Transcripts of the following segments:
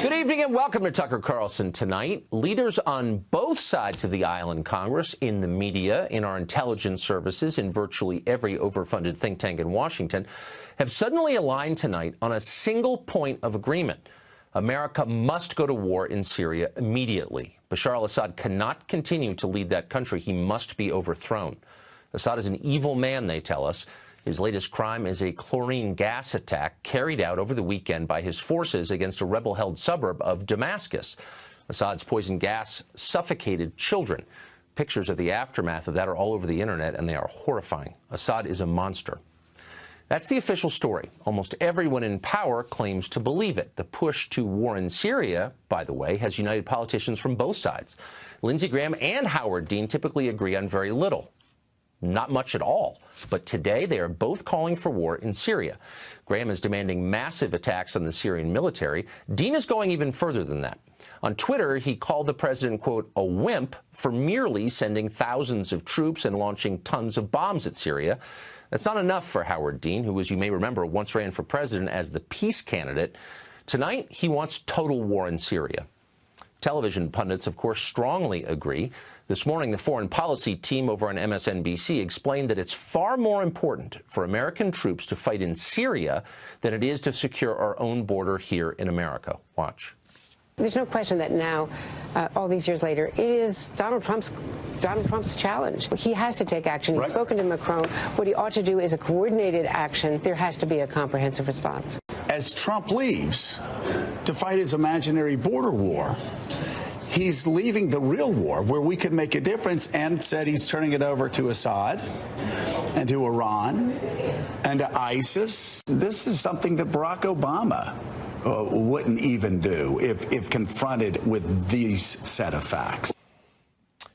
Good evening and welcome to Tucker Carlson Tonight. Leaders on both sides of the aisle in Congress, in the media, in our intelligence services, in virtually every overfunded think tank in Washington, have suddenly aligned tonight on a single point of agreement. America must go to war in Syria immediately. Bashar al-Assad cannot continue to lead that country. He must be overthrown. Assad is an evil man, they tell us. His latest crime is a chlorine gas attack carried out over the weekend by his forces against a rebel-held suburb of Damascus. Assad's poison gas suffocated children. Pictures of the aftermath of that are all over the internet, and they are horrifying. Assad is a monster. That's the official story. Almost everyone in power claims to believe it. The push to war in Syria, by the way, has united politicians from both sides. Lindsey Graham and Howard Dean typically agree on very little. Not much at all. But today they are both calling for war in Syria. Graham is demanding massive attacks on the Syrian military. Dean is going even further than that. On Twitter, he called the president, quote, a wimp for merely sending thousands of troops and launching tons of bombs at Syria. That's not enough for Howard Dean, who, as you may remember, once ran for president as the peace candidate. Tonight, he wants total war in Syria. Television pundits, of course, strongly agree. This morning, the foreign policy team over on MSNBC explained that it's far more important for American troops to fight in Syria than it is to secure our own border here in America. Watch. There's no question that now, all these years later, it is Donald Trump's challenge. He has to take action. He's spoken to Macron. What he ought to do is a coordinated action. There has to be a comprehensive response. As Trump leaves to fight his imaginary border war, he's leaving the real war where we could make a difference, and said he's turning it over to Assad and to Iran and to ISIS. This is something that Barack Obama wouldn't even do if confronted with these set of facts.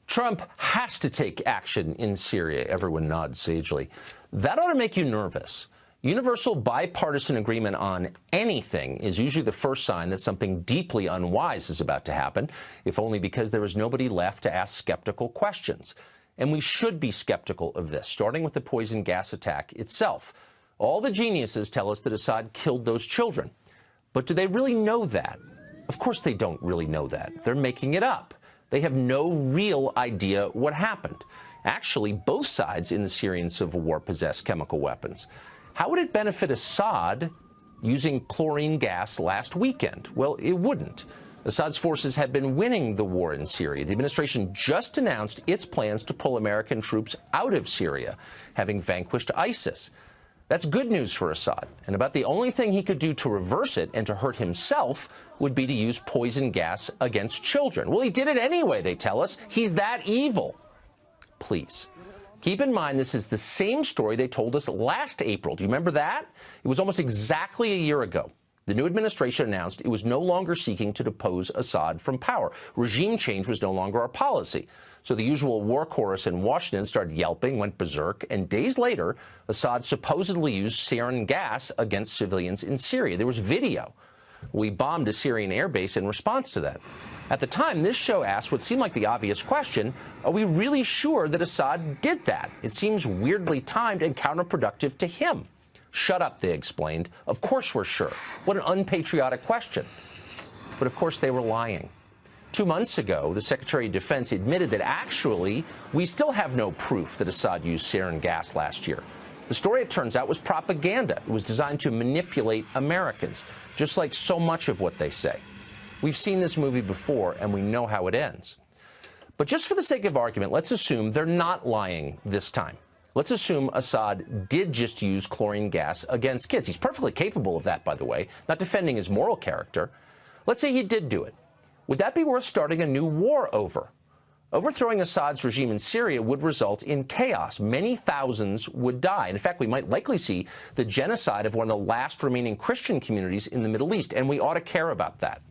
Trump has to take action in Syria. Everyone nods sagely. That ought to make you nervous. Universal bipartisan agreement on anything is usually the first sign that something deeply unwise is about to happen, if only because there is nobody left to ask skeptical questions. And we should be skeptical of this, starting with the poison gas attack itself. All the geniuses tell us that Assad killed those children. But do they really know that? Of course they don't really know that. They're making it up. They have no real idea what happened. Actually, both sides in the Syrian civil war possess chemical weapons. How would it benefit Assad using chlorine gas last weekend? Well, it wouldn't. Assad's forces have been winning the war in Syria. The administration just announced its plans to pull American troops out of Syria, having vanquished ISIS. That's good news for Assad, and about the only thing he could do to reverse it and to hurt himself would be to use poison gas against children. Well, he did it anyway, they tell us. He's that evil. Please. Keep in mind, this is the same story they told us last April. Do you remember that? It was almost exactly a year ago. The new administration announced it was no longer seeking to depose Assad from power. Regime change was no longer our policy. So the usual war chorus in Washington started yelping, went berserk, and days later, Assad supposedly used sarin gas against civilians in Syria. There was video. We bombed a Syrian airbase in response to that. At the time, this show asked what seemed like the obvious question: are we really sure that Assad did that? It seems weirdly timed and counterproductive to him. Shut up, they explained. Of course we're sure. What an unpatriotic question. But of course they were lying. 2 months ago, the Secretary of Defense admitted that actually we still have no proof that Assad used sarin gas last year. The story, it turns out, was propaganda. It was designed to manipulate Americans, just like so much of what they say. We've seen this movie before, and we know how it ends. But just for the sake of argument, let's assume they're not lying this time. Let's assume Assad did just use chlorine gas against kids. He's perfectly capable of that, by the way, not defending his moral character. Let's say he did do it. Would that be worth starting a new war over? Overthrowing Assad's regime in Syria would result in chaos. Many thousands would die. In fact, we might likely see the genocide of one of the last remaining Christian communities in the Middle East, and we ought to care about that.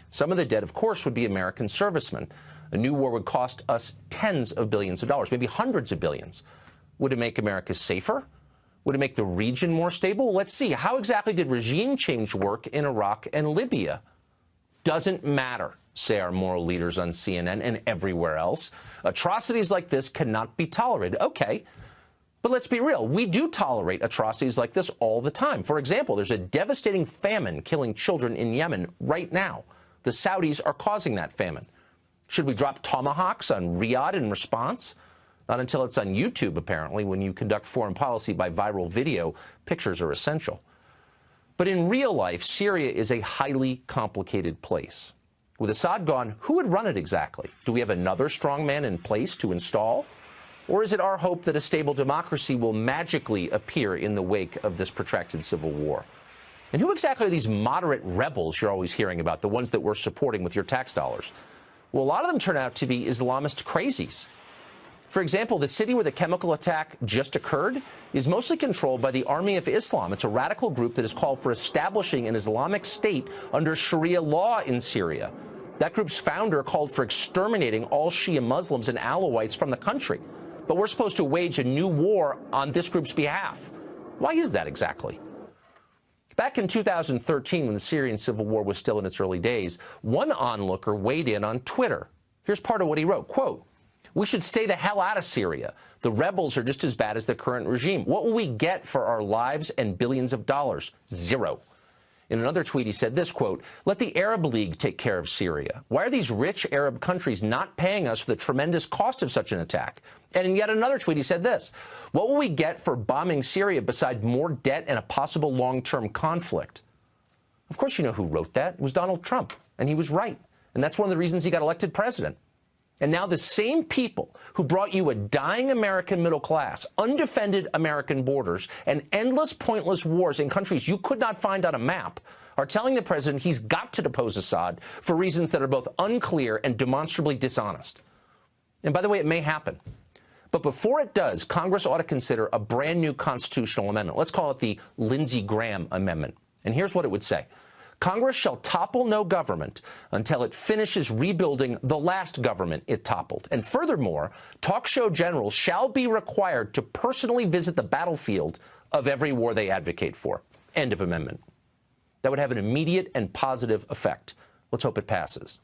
Some of the dead, of course, would be American servicemen. A new war would cost us tens of billions of dollars, maybe hundreds of billions. Would it make America safer? Would it make the region more stable? Let's see. How exactly did regime change work in Iraq and Libya? Doesn't matter, say our moral leaders on CNN and everywhere else. Atrocities like this cannot be tolerated. Okay, but let's be real. We do tolerate atrocities like this all the time. For example, there's a devastating famine killing children in Yemen right now. The Saudis are causing that famine. Should we drop tomahawks on Riyadh in response? Not until it's on YouTube, apparently. When you conduct foreign policy by viral video, pictures are essential. But in real life, Syria is a highly complicated place. With Assad gone, who would run it exactly? Do we have another strongman in place to install? Or is it our hope that a stable democracy will magically appear in the wake of this protracted civil war? And who exactly are these moderate rebels you're always hearing about, the ones that we're supporting with your tax dollars? Well, a lot of them turn out to be Islamist crazies. For example, the city where the chemical attack just occurred is mostly controlled by the Army of Islam. It's a radical group that has called for establishing an Islamic state under Sharia law in Syria. That group's founder called for exterminating all Shia Muslims and Alawites from the country. But we're supposed to wage a new war on this group's behalf. Why is that exactly? Back in 2013, when the Syrian civil war was still in its early days, one onlooker weighed in on Twitter. Here's part of what he wrote, quote, "We should stay the hell out of Syria. The rebels are just as bad as the current regime. What will we get for our lives and billions of dollars? Zero." In another tweet, he said this, quote, "Let the Arab League take care of Syria. Why are these rich Arab countries not paying us for the tremendous cost of such an attack?" And in yet another tweet, he said this, "What will we get for bombing Syria beside more debt and a possible long-term conflict?" Of course, you know who wrote that. It was Donald Trump. And he was right. And that's one of the reasons he got elected president. And now the same people who brought you a dying American middle class, undefended American borders, and endless pointless wars in countries you could not find on a map are telling the president he's got to depose Assad for reasons that are both unclear and demonstrably dishonest. And by the way, it may happen. But before it does, Congress ought to consider a brand new constitutional amendment. Let's call it the Lindsey Graham Amendment. And here's what it would say. Congress shall topple no government until it finishes rebuilding the last government it toppled. And furthermore, talk show generals shall be required to personally visit the battlefield of every war they advocate for. End of amendment. That would have an immediate and positive effect. Let's hope it passes.